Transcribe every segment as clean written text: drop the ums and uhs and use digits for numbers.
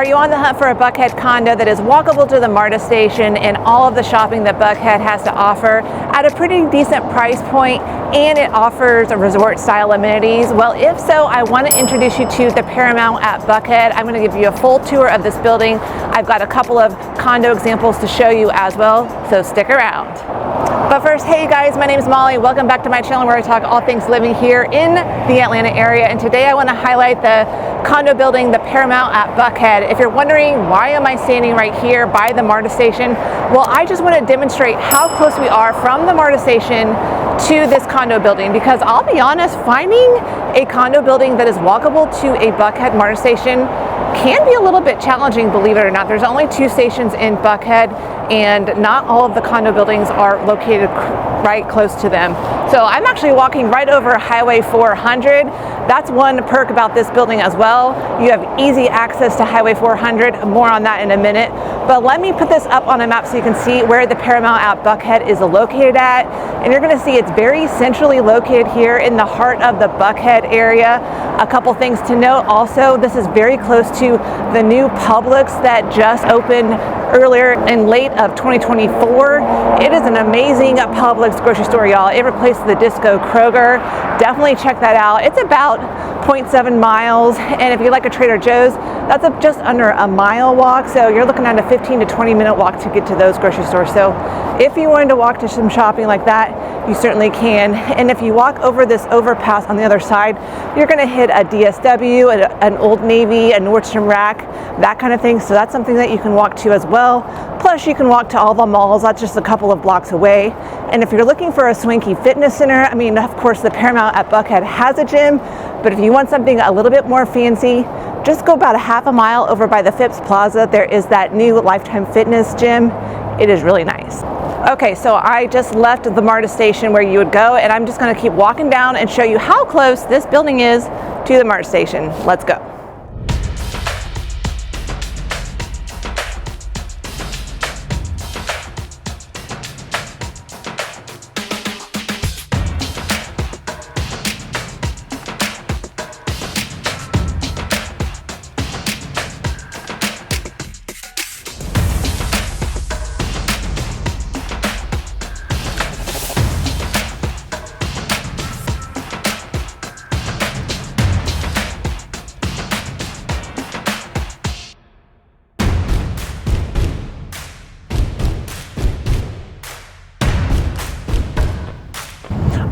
Are you on the hunt for a Buckhead condo that is walkable to the Marta station and all of the shopping that Buckhead has to offer at a pretty decent price point, and it offers a resort style amenities? Well, if so, I want to introduce you to the Paramount at Buckhead. I'm going to give you a full tour of this building. I've got a couple of condo examples to show you as well, so stick around. But first, hey guys, my name is Molly. Welcome back to my channel where I talk all things living here in the Atlanta area. And today I want to highlight the condo building, the Paramount at Buckhead. If you're wondering why am I standing right here by the Marta station, well, I just want to demonstrate how close we are from the Marta station to this condo building, because I'll be honest, finding a condo building that is walkable to a Buckhead Marta station can be a little bit challenging, believe it or not. There's only 2 stations in Buckhead, and not all of the condo buildings are located right close to them. So I'm actually walking right over Highway 400. That's one perk about this building as well. You have easy access to Highway 400. More on that in a minute. But let me put this up on a map so you can see where the Paramount at Buckhead is located at. And you're going to see it's very centrally located here in the heart of the Buckhead area. A couple things to note also, this is very close to the new Publix that just opened earlier in late of 2024. It is an amazing Publix grocery store, y'all. It replaced the Disco Kroger. Definitely check that out. It's about 0.7 miles, and if you like a Trader Joe's, that's just under a mile walk, so you're looking at a 15 to 20 minute walk to get to those grocery stores. So if you wanted to walk to some shopping like that, you certainly can. And if you walk over this overpass on the other side, you're going to hit a DSW, an Old Navy, a Nordstrom Rack, that kind of thing. So that's something that you can walk to as well. Plus you can walk to all the malls. That's just a couple of blocks away. And if you're looking for a swanky fitness center, I mean, of course the Paramount at Buckhead has a gym, but if you want something a little bit more fancy, just go about a half a mile over by the Phipps Plaza. There is that new Lifetime Fitness gym. It is really nice. Okay, so I just left the Marta station where you would go, and I'm just going to keep walking down and show you how close this building is to the Marta station. Let's go.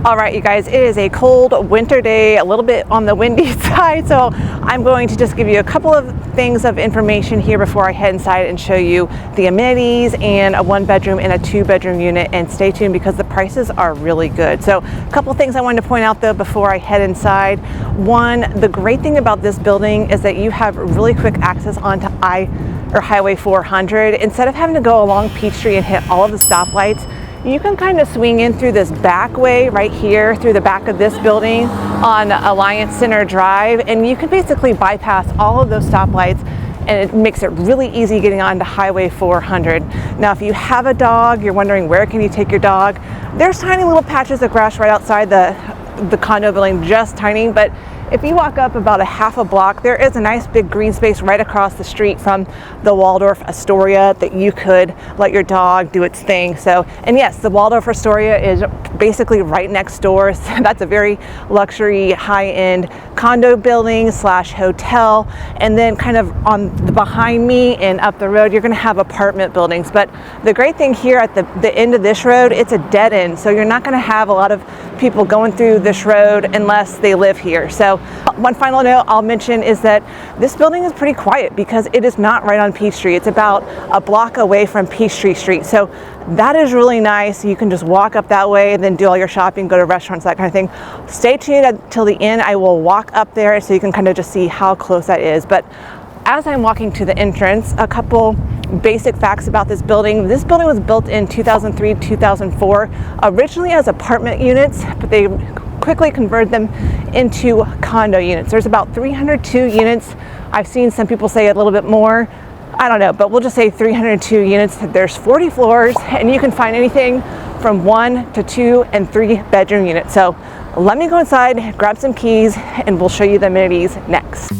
All right, you guys, it is a cold winter day, a little bit on the windy side, so I'm going to just give you a couple of things of information here before I head inside and show you the amenities and a 1-bedroom and a 2-bedroom unit. And stay tuned because the prices are really good. So a couple things I wanted to point out though before I head inside. One, the great thing about this building is that you have really quick access onto Highway 400. Instead of having to go along Peachtree and hit all of the stoplights, you can kind of swing in through this back way right here through the back of this building on Alliance Center Drive, and you can basically bypass all of those stoplights, and it makes it really easy getting onto Highway 400. Now, if you have a dog, you're wondering where can you take your dog, there's tiny little patches of grass right outside the condo building, just tiny, but if you walk up about a half a block, there is a nice big green space right across the street from the Waldorf Astoria that you could let your dog do its thing. So, and yes, the Waldorf Astoria is basically right next door. So that's a very luxury, high-end condo building slash hotel. And then kind of on the behind me and up the road, you're gonna have apartment buildings. But the great thing here at the end of this road, it's a dead end. So you're not gonna have a lot of people going through this road unless they live here. So one final note I'll mention is that this building is pretty quiet because it is not right on Peachtree. It's about a block away from Peachtree Street. So that is really nice. You can just walk up that way and then do all your shopping, go to restaurants, that kind of thing. Stay tuned until the end. I will walk up there so you can kind of just see how close that is. But as I'm walking to the entrance, a couple basic facts about this building. This building was built in 2003, 2004, originally as apartment units, but they quickly converted them into condo units. There's about 302 units. I've seen some people say a little bit more. I don't know, but we'll just say 302 units. There's 40 floors, and you can find anything from 1 to 2 and 3 bedroom units. So let me go inside, grab some keys, and we'll show you the amenities next.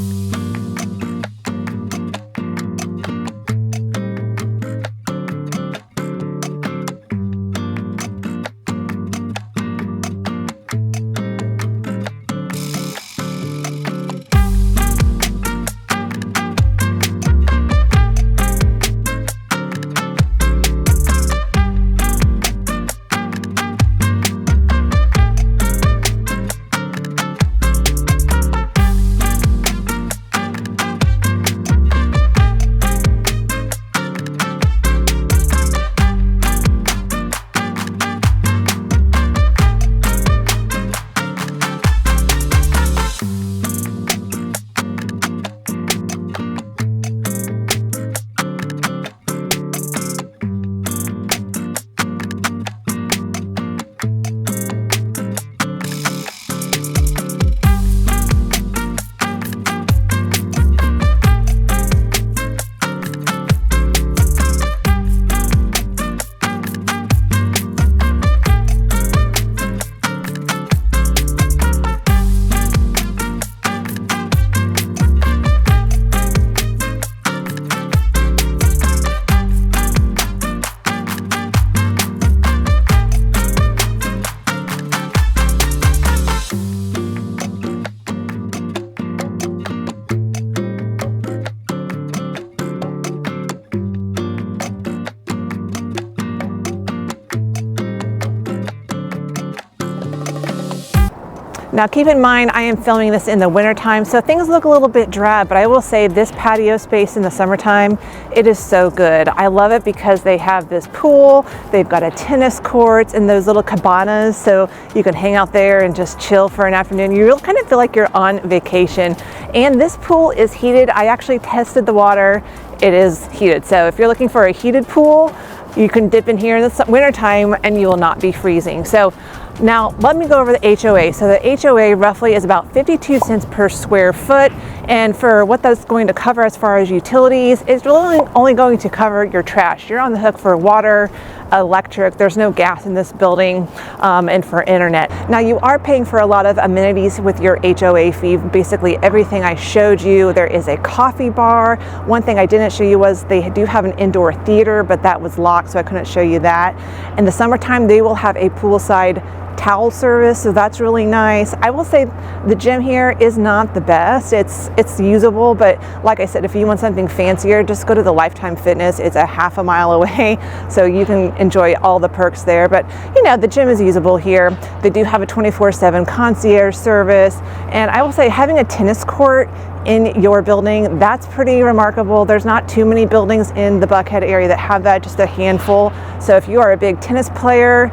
Now keep in mind, I am filming this in the wintertime, so things look a little bit drab, but I will say this patio space in the summertime, it is so good. I love it because they have this pool, they've got a tennis court and those little cabanas, so you can hang out there and just chill for an afternoon. You really kind of feel like you're on vacation. And this pool is heated. I actually tested the water. It is heated. So if you're looking for a heated pool, you can dip in here in the wintertime and you will not be freezing. So now let me go over the HOA. So the HOA roughly is about 52 cents per square foot. And for what that's going to cover as far as utilities, it's really only going to cover your trash. You're on the hook for water, electric, there's no gas in this building, and for internet. Now you are paying for a lot of amenities with your HOA fee. Basically everything I showed you. There is a coffee bar. One thing I didn't show you was they do have an indoor theater, but that was locked, so I couldn't show you that. In the summertime, they will have a poolside towel service, so that's really nice. I will say the gym here is not the best. It's usable, but like I said, if you want something fancier, just go to the Lifetime Fitness. It's a half a mile away, so you can enjoy all the perks there. But you know, the gym is usable here. They do have a 24/7 concierge service, and I will say having a tennis court in your building, that's pretty remarkable. There's not too many buildings in the Buckhead area that have that, just a handful. So if you are a big tennis player,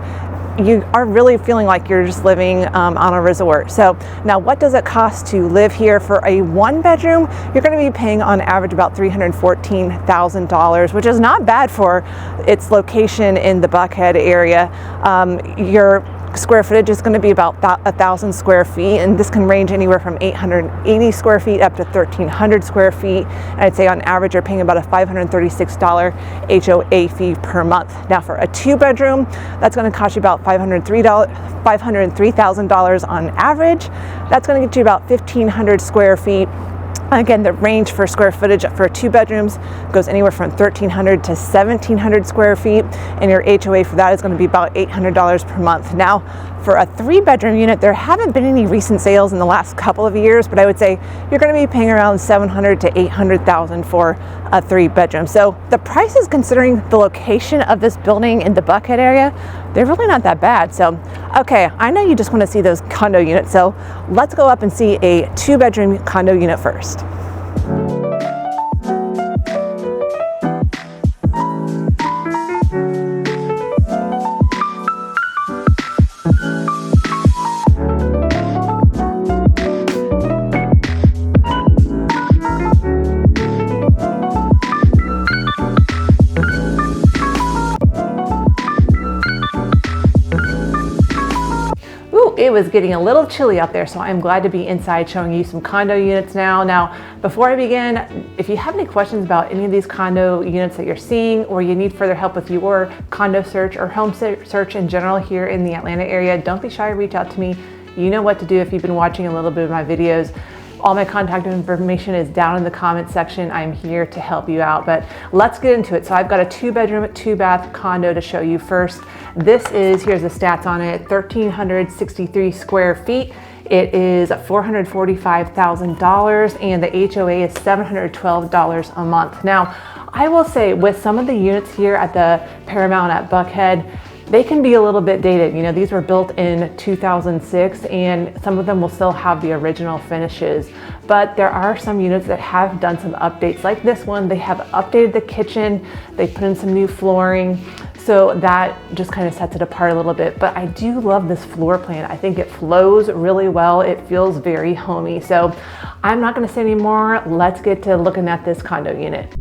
you are really feeling like you're just living on a resort. So now what does it cost to live here? For a 1-bedroom, you're going to be paying on average about $314,000, which is not bad for its location in the Buckhead area. Your square footage is going to be about 1,000 square feet, and this can range anywhere from 880 square feet up to 1,300 square feet. And I'd say on average you're paying about a $536 HOA fee per month. Now for a 2-bedroom, that's going to cost you about $503,000 on average. That's going to get you about 1,500 square feet. Again, the range for square footage for 2 bedrooms goes anywhere from 1,300 to 1,700 square feet, and your HOA for that is going to be about $800 per month. Now, for a 3-bedroom unit, there haven't been any recent sales in the last couple of years, but I would say you're going to be paying around $700,000 to $800,000 for a 3-bedroom. So the prices, considering the location of this building in the Buckhead area, they're really not that bad. So, okay, I know you just want to see those condo units, so let's go up and see a 2-bedroom condo unit first. It was getting a little chilly out there, so I'm glad to be inside showing you some condo units now. Now, before I begin, if you have any questions about any of these condo units that you're seeing, or you need further help with your condo search or home search in general here in the Atlanta area, don't be shy to reach out to me. You know what to do if you've been watching a little bit of my videos. All my contact information is down in the comment section. I'm here to help you out, but let's get into it. So I've got a 2-bedroom, 2-bath condo to show you first. This is, here's the stats on it, 1,363 square feet. It is $445,000, and the HOA is $712 a month. Now, I will say with some of the units here at the Paramount at Buckhead, they can be a little bit dated. You know, these were built in 2006, and some of them will still have the original finishes. But there are some units that have done some updates, like this one. They have updated the kitchen, they put in some new flooring, so that just kind of sets it apart a little bit. But I do love this floor plan. I think it flows really well. It feels very homey. So I'm not going to say any more. Let's get to looking at this condo unit.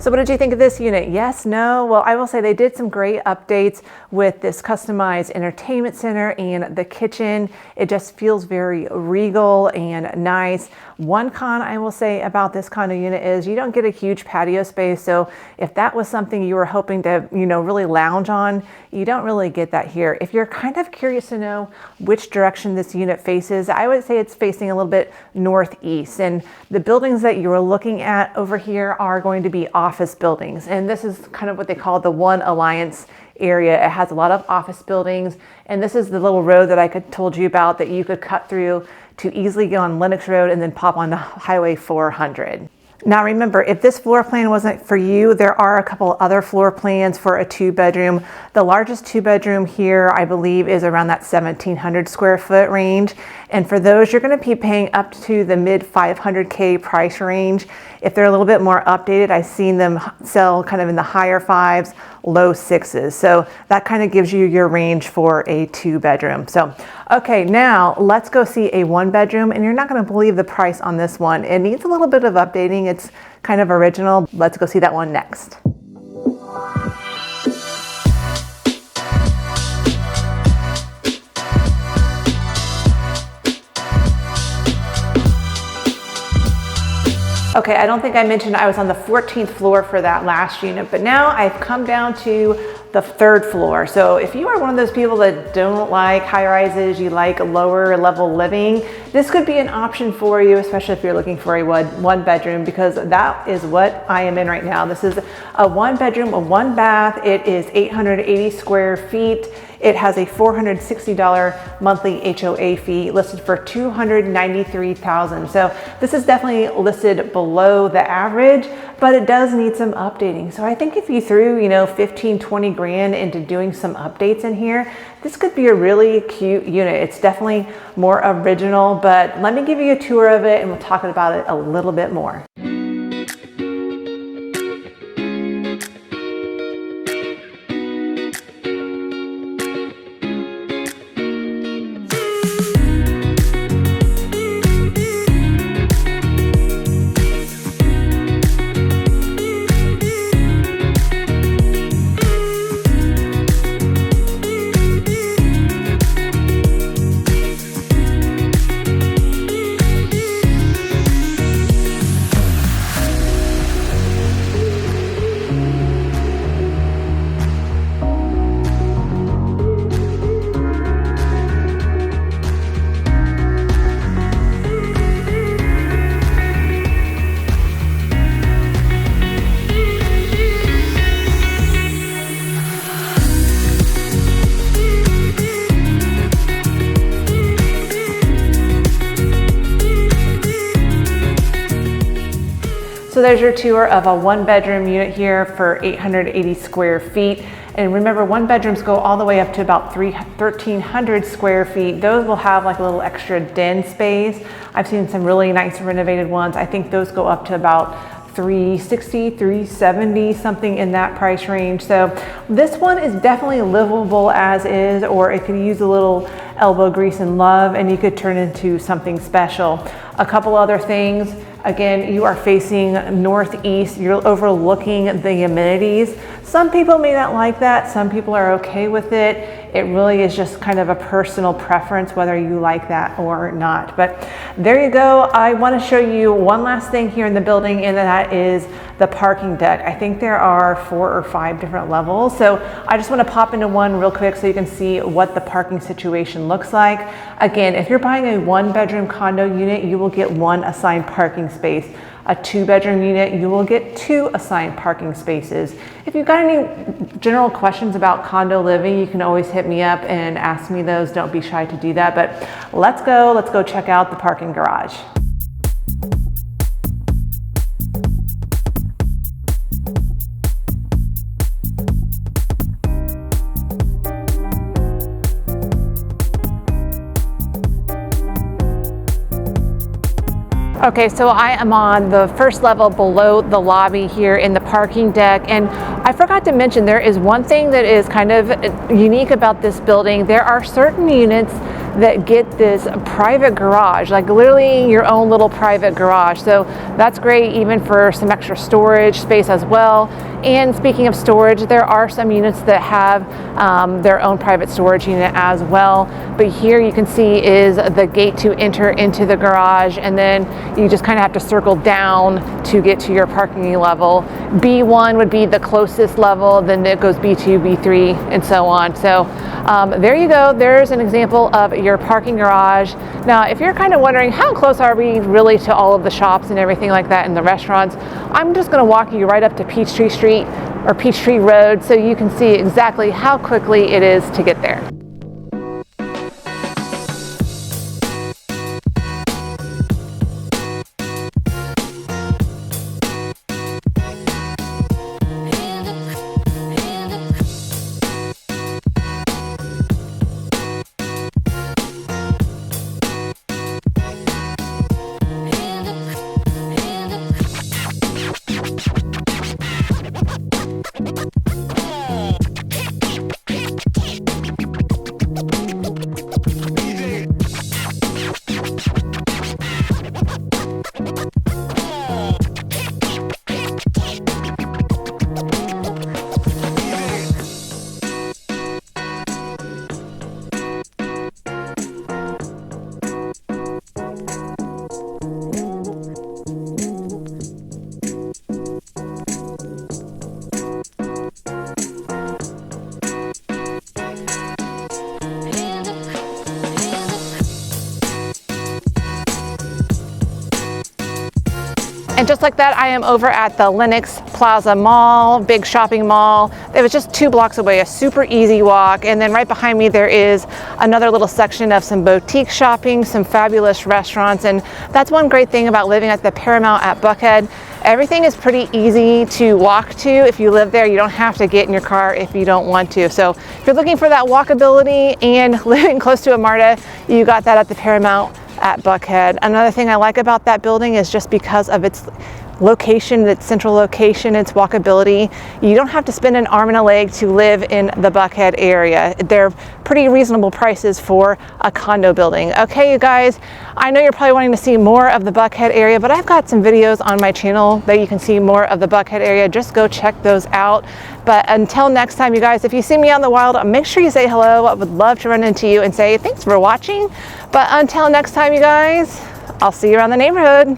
So what did you think of this unit? Yes, no? Well, I will say they did some great updates with this customized entertainment center and the kitchen. It just feels very regal and nice. One con I will say about this condo unit is you don't get a huge patio space. So if that was something you were hoping to, really lounge on, you don't really get that here. If you're kind of curious to know which direction this unit faces, I would say it's facing a little bit northeast. And the buildings that you are looking at over here are going to be office buildings. And this is kind of what they call the One Alliance area. It has a lot of office buildings. And this is the little road that I told you about that you could cut through to easily get on Lennox Road and then pop on Highway 400. Now remember, if this floor plan wasn't for you, there are a couple other floor plans for a 2-bedroom. The largest 2-bedroom here, I believe, is around that 1,700 square foot range. And for those, you're going to be paying up to the mid 500K price range. If they're a little bit more updated, I've seen them sell kind of in the higher 5s, low 6s. So that kind of gives you your range for a 2-bedroom. So, okay, now let's go see a 1-bedroom, and you're not going to believe the price on this one. It needs a little bit of updating. It's kind of original. Let's go see that one next. Okay, I don't think I mentioned I was on the 14th floor for that last unit, but now I've come down to the 3rd floor. So if you are one of those people that don't like high rises, you like lower level living, this could be an option for you, especially if you're looking for a 1-bedroom, because that is what I am in right now. This is a 1-bedroom, a 1-bath. It is 880 square feet. It has a $460 monthly HOA fee listed for $293,000. So this is definitely listed below the average, but it does need some updating. So I think if you threw, 15, 20 grand into doing some updates in here, this could be a really cute unit. It's definitely more original, but let me give you a tour of it and we'll talk about it a little bit more. So there's your tour of a 1-bedroom unit here for 880 square feet. And remember, 1-bedrooms go all the way up to about 1,300 square feet. Those will have like a little extra den space. I've seen some really nice renovated ones. I think those go up to about 360, 370, something in that price range. So this one is definitely livable as is, or it could use a little elbow grease and love, and you could turn into something special. A couple other things. Again, you are facing northeast, you're overlooking the amenities. Some people may not like that, some people are okay with it. It really is just kind of a personal preference whether you like that or not. But there you go. I want to show you one last thing here in the building, and that is the parking deck. I think there are 4 or 5 different levels. So I just want to pop into one real quick so you can see what the parking situation looks like. Again, if you're buying a 1-bedroom condo unit, you will get 1 assigned parking space. A 2-bedroom unit, you will get 2 assigned parking spaces. If you've got any general questions about condo living, you can always hit me up and ask me those. Don't be shy to do that. But let's go check out the parking garage. Okay, so I am on the first level below the lobby here in the parking deck, and I forgot to mention there is one thing that is kind of unique about this building. There are certain units that get this private garage, like literally your own little private garage. So that's great even for some extra storage space as well. And speaking of storage, there are some units that have their own private storage unit as well. But here you can see is the gate to enter into the garage, and then you just kind of have to circle down to get to your parking level. B1 would be the closest level, then it goes B2, B3, and so on. So there you go. There's an example of your parking garage. Now, if you're kind of wondering how close are we really to all of the shops and everything like that and the restaurants, I'm just going to walk you right up to Peachtree Street or Peachtree Road so you can see exactly how quickly it is to get there. And just like that, I am over at the Lenox Plaza Mall, big shopping mall. It was just 2 blocks away, a super easy walk. And then right behind me, there is another little section of some boutique shopping, some fabulous restaurants. And that's one great thing about living at the Paramount at Buckhead. Everything is pretty easy to walk to. If you live there, you don't have to get in your car if you don't want to. So if you're looking for that walkability and living close to a Marta, you got that at the Paramount at Buckhead. Another thing I like about that building is just because of its location, its central location, its walkability. You don't have to spend an arm and a leg to live in the Buckhead area. They're pretty reasonable prices for a condo building. Okay, you guys, I know you're probably wanting to see more of the Buckhead area, but I've got some videos on my channel that you can see more of the Buckhead area. Just go check those out. But until next time, you guys, if you see me on the wild, make sure you say hello. I would love to run into you and say thanks for watching. But until next time, you guys, I'll see you around the neighborhood.